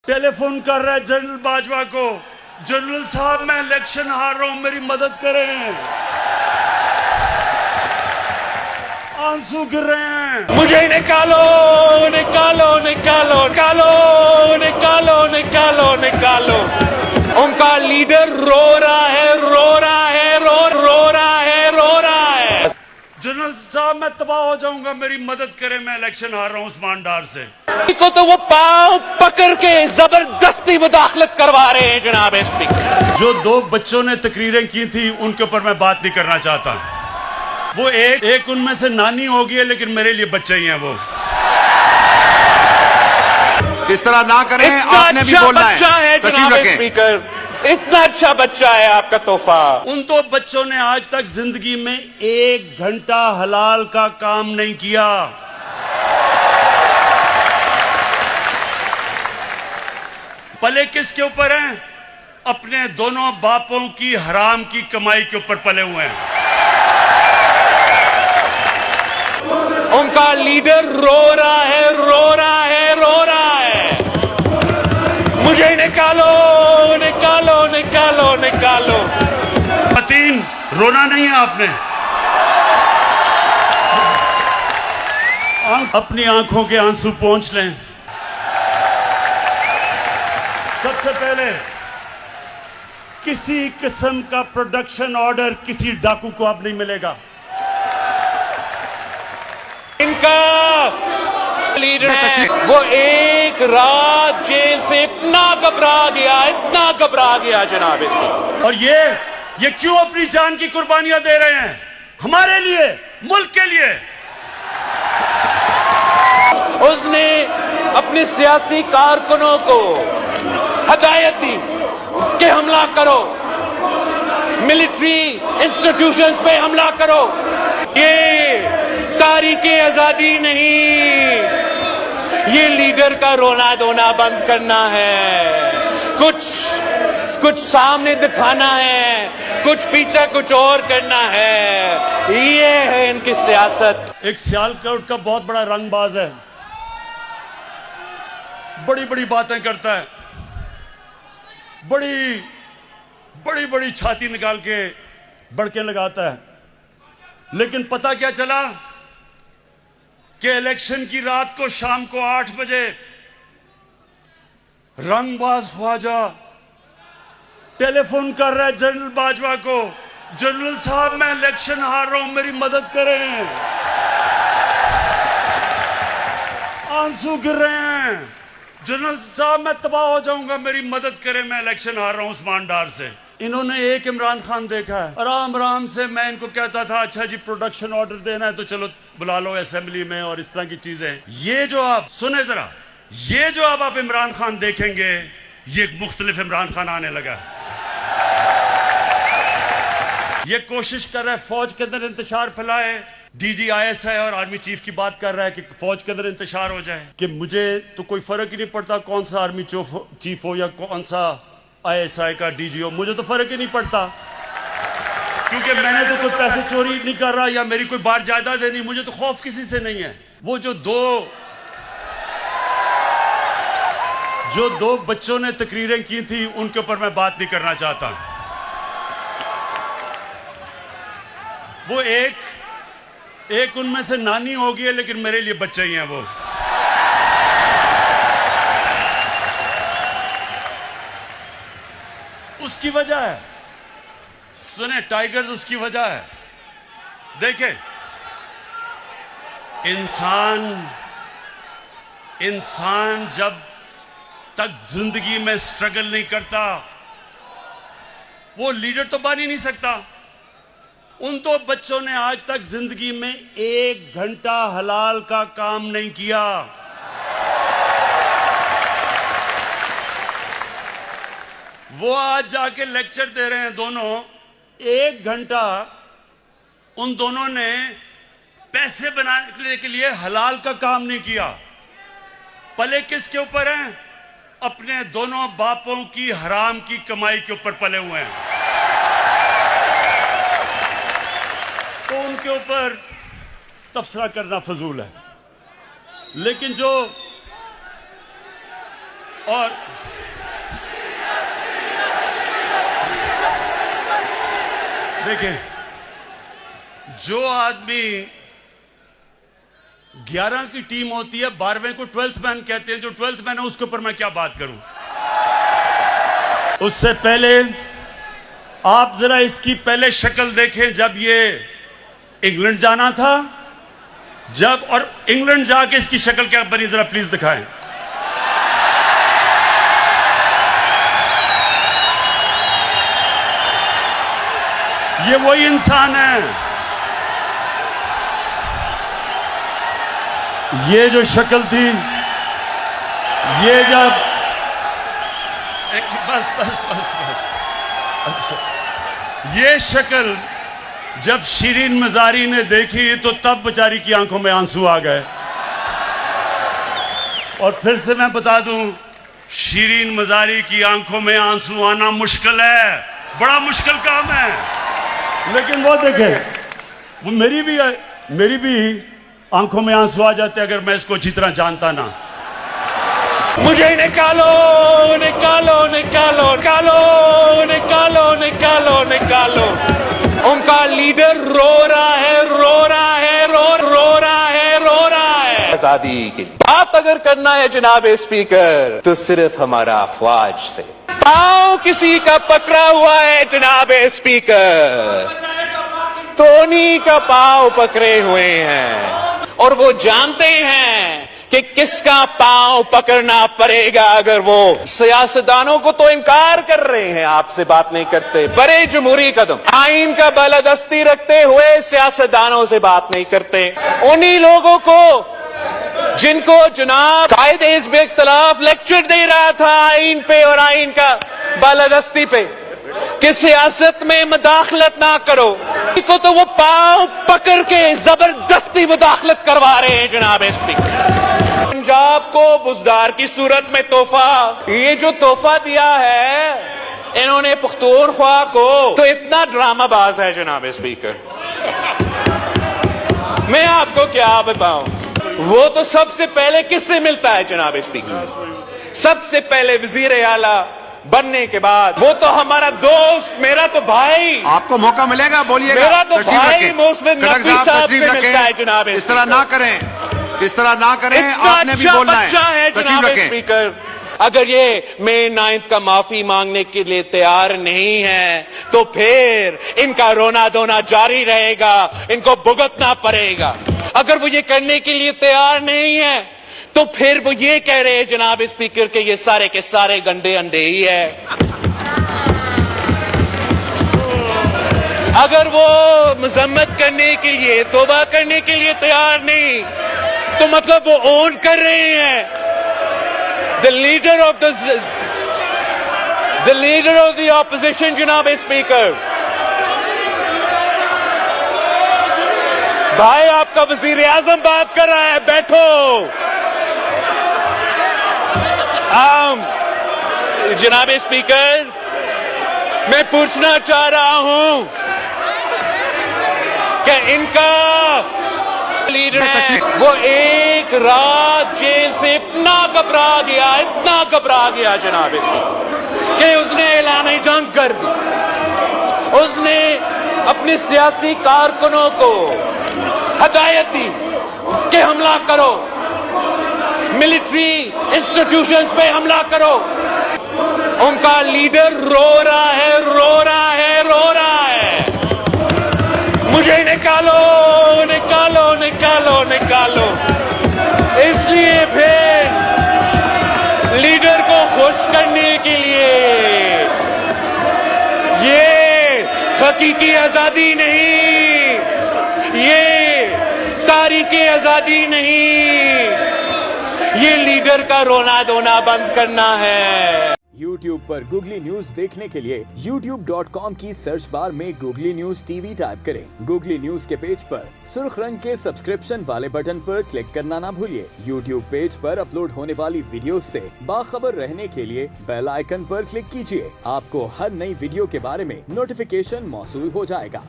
Telephone कर रहा है जनरल बाजवा को, जनरल साहब मैं इलेक्शन हार रहा हूं, मेरी मदद करें। आंसू गिर रहे हैं। मुझे निकालो निकालो निकालो निकालो निकालो निकालो निकालो। उनका लीडर रो रहा है, रो रहा है, रो रहा है, रो रहा है। जनरल साहब मैं तबाह हो जाऊंगा, मेरी मदद करें, मैं इलेक्शन हार रहा हूं उस्मान डार से। को तो वो पांव पकड़ के जबरदस्ती मुदाखलत करवा रहे हैं जनाब स्पीकर। जो दो बच्चों ने तकरीरें की थी उनके ऊपर मैं बात नहीं करना चाहता। वो एक उनमें से नानी होगी है, लेकिन मेरे लिए बच्चे ही हैं वो। इस तरह ना करें, आपने भी अच्छा बोलना बच्चा है जनाब स्पीकर, इतना अच्छा बच्चा है आपका तोहफा। उन दो बच्चों ने आज तक जिंदगी में 1 घंटा हलाल का काम नहीं किया। पले किसके ऊपर हैं? अपने दोनों बापों की हराम की कमाई के ऊपर पले हुए हैं। उनका लीडर रो रहा है, रो रहा है, रो रहा है। मुझे निकालो निकालो निकालो निकालो। मतीन, रोना नहीं है आपने। अपनी आंखों के आंसू पोंछ लें। सबसे पहले किसी किस्म का प्रोडक्शन ऑर्डर किसी डाकू को अब नहीं मिलेगा। इनका लीडर है, वो एक रात जेल से इतना घबरा गया जनाब इसको। और ये क्यों अपनी जान की कुर्बानियां दे रहे हैं? हमारे लिए, मुल्क के लिए। उसने अपने सियासी कारकुनों को हदायत दी कि हमला करो, मिलिट्री इंस्टीट्यूशंस पे हमला करो। ये तारीख़े आजादी नहीं, ये लीडर का रोना धोना बंद करना है। कुछ सामने दिखाना है, कुछ पीछे कुछ और करना है। ये है इनकी सियासत। एक सियालकोट का बहुत बड़ा रंगबाज है, बड़ी बड़ी बातें करता है, बड़ी बड़ी छाती निकाल के बड़के लगाता है। लेकिन पता क्या चला कि इलेक्शन की रात को शाम को 8 बजे रंगबाज ख्वाजा टेलीफोन कर रहा है जनरल बाजवा को, जनरल साहब मैं इलेक्शन हार रहा हूं, मेरी मदद करें। आंसू गिर रहे हैं। जनरल साहब मैं तबाह हो जाऊंगा, मेरी मदद करें, मैं इलेक्शन हार रहा हूं उस्मान डार से। इन्होंने एक इमरान खान देखा है, आराम आराम से मैं इनको कहता था अच्छा जी प्रोडक्शन ऑर्डर देना है तो चलो बुला लो असेंबली में और इस तरह की चीजें। ये जो आप सुने जरा, ये जो अब आप इमरान खान देखेंगे, ये एक मुख्तलिफ इमरान खान आने लगा। ये कोशिश कर रहा है फौज के अंदर इंतशार फैलाए। DGISI और आर्मी चीफ की बात कर रहा है कि फौज के अंदर इंतशार हो जाए, कि मुझे तो कोई फर्क ही नहीं पड़ता कौन सा आर्मी चीफ हो या कौन सा ISI का DG हो, मुझे तो फर्क ही नहीं पड़ता, क्योंकि मैंने तो कोई पैसे चोरी नहीं कर रहा या मेरी कोई बार जायदाद नहीं, मुझे तो खौफ किसी से नहीं है। वो जो दो बच्चों ने तकरीरें की थी उनके ऊपर मैं बात नहीं करना चाहता। वो एक उनमें से नानी होगी है, लेकिन मेरे लिए बच्चे ही हैं वो। उसकी वजह है, सुने टाइगर्स, उसकी वजह है। देखे इंसान जब तक जिंदगी में स्ट्रगल नहीं करता वो लीडर तो बन ही नहीं सकता। उन दो बच्चों ने आज तक जिंदगी में 1 घंटा हलाल का काम नहीं किया। वो आज जाके लेक्चर दे रहे हैं दोनों। 1 घंटा उन दोनों ने पैसे बनाने के लिए हलाल का काम नहीं किया। पले किसके ऊपर हैं? अपने दोनों बापों की हराम की कमाई के ऊपर पले हुए हैं। तो उनके ऊपर तबसरा करना फजूल है। लेकिन जो और देखिए, जो आदमी 11 की टीम होती है, 12वें को 12th मैन कहते हैं, जो 12th मैन है उसके ऊपर मैं क्या बात करूं। उससे पहले आप जरा इसकी पहले शक्ल देखें, जब ये इंग्लैंड जाना था, जब, और इंग्लैंड जाके इसकी शक्ल क्या बनी, जरा प्लीज दिखाएं। ये वही इंसान है। ये जो शक्ल थी, ये जब बस बस बस बस अच्छा, ये शक्ल जब शिरीन मजारी ने देखी तो तब बेचारी की आंखों में आंसू आ गए। और फिर से मैं बता दूं, शिरीन मजारी की आंखों में आंसू आना मुश्किल है, बड़ा मुश्किल काम है। लेकिन वो देखे, वो मेरी भी आंखों में आंसू आ जाते अगर मैं इसको अच्छी तरह जानता ना। मुझे निकालो निकालो निकालो निकालो निकालो निकालो निकालो। उनका लीडर रो रहा है, रो रहा है, रो रहा है, रो रहा है। आजादी की बात अगर करना है जनाब स्पीकर, तो सिर्फ हमारा अफवाज से। पांव किसी का पकड़ा हुआ है जनाब स्पीकर, तो उन्हीं का पांव पकड़े हुए हैं, और वो जानते हैं कि किसका पांव पकड़ना पड़ेगा। अगर वो सियासतदानों को तो इनकार कर रहे हैं, आपसे बात नहीं करते, बड़े जमहूरी कदम, आइन का बालादस्ती रखते हुए सियासतदानों से बात नहीं करते। उन्हीं लोगों को जिनको जनाब कायदे हिज़्ब इख्तिलाफ लेक्चर दे रहा था आइन पे और आइन का बालादस्ती पे कि सियासत में मुदाखलत ना करो, को तो वो पांव पकड़ के जबरदस्ती मुदाखलत करवा रहे हैं जनाब स्पीकर। पंजाब को बुजदार की सूरत में तोहफा, ये जो तोहफा दिया है इन्होंने पुख्तूनख्वा को, तो इतना ड्रामाबाज है जनाब स्पीकर, मैं आपको क्या बताऊं। वो तो सबसे पहले किससे मिलता है जनाब स्पीकर? सबसे पहले वजीर आला बनने के बाद वो तो हमारा दोस्त, मेरा तो भाई। आपको मौका मिलेगा, बोलिएगा। मेरा तो तशरीफ भाई रखें। मोहसिन खट्टर नकवी साहब साहब तशरीफ से मिलता है रखें। जनाब इस तरह ना करें, इस तरह ना करें, आपने भी बोलना बच्चा है तशरीफ जनाब रखें। स्पीकर। अगर ये May 9th का माफी मांगने के लिए तैयार नहीं है तो फिर इनका रोना धोना जारी रहेगा, इनको भुगतना पड़ेगा। अगर वो ये करने के लिए तैयार नहीं है तो फिर वो ये कह रहे हैं जनाब स्पीकर के ये सारे के सारे गंदे अंडे ही है। अगर वो मजम्मत करने के लिए, तौबा करने के लिए तैयार नहीं, तो मतलब वो ओन कर रहे हैं the leader of the opposition जनाब स्पीकर। भाई आपका वजीर आजम बात कर रहा है, बैठो। जनाब स्पीकर, मैं पूछना चाह रहा हूं कि इनका लीडर है, वो एक रात जेल से इतना घबरा गया जनाब स्पीकर कि उसने ऐलान जंग कर दी। उसने अपने सियासी कारकुनों को हदायत दी कि हमला करो, मिलिट्री इंस्टीट्यूशंस पे हमला करो। उनका लीडर रो रहा है, रो रहा है, रो रहा है। मुझे निकालो निकालो निकालो निकालो। इसलिए फिर लीडर को खुश करने के लिए ये हकीकी आजादी नहीं, ये तारीखी आजादी नहीं, ये लीडर का रोना धोना बंद करना है। YouTube पर Google न्यूज देखने के लिए youtube.com की सर्च बार में Google न्यूज टीवी टाइप करें। Google न्यूज के पेज पर सुर्ख रंग के सब्सक्रिप्शन वाले बटन पर क्लिक करना ना भूलिए। YouTube पेज पर अपलोड होने वाली वीडियोस से बाखबर रहने के लिए बेल आइकन पर क्लिक कीजिए। आपको हर नई वीडियो के बारे में नोटिफिकेशन मौसूल हो जाएगा।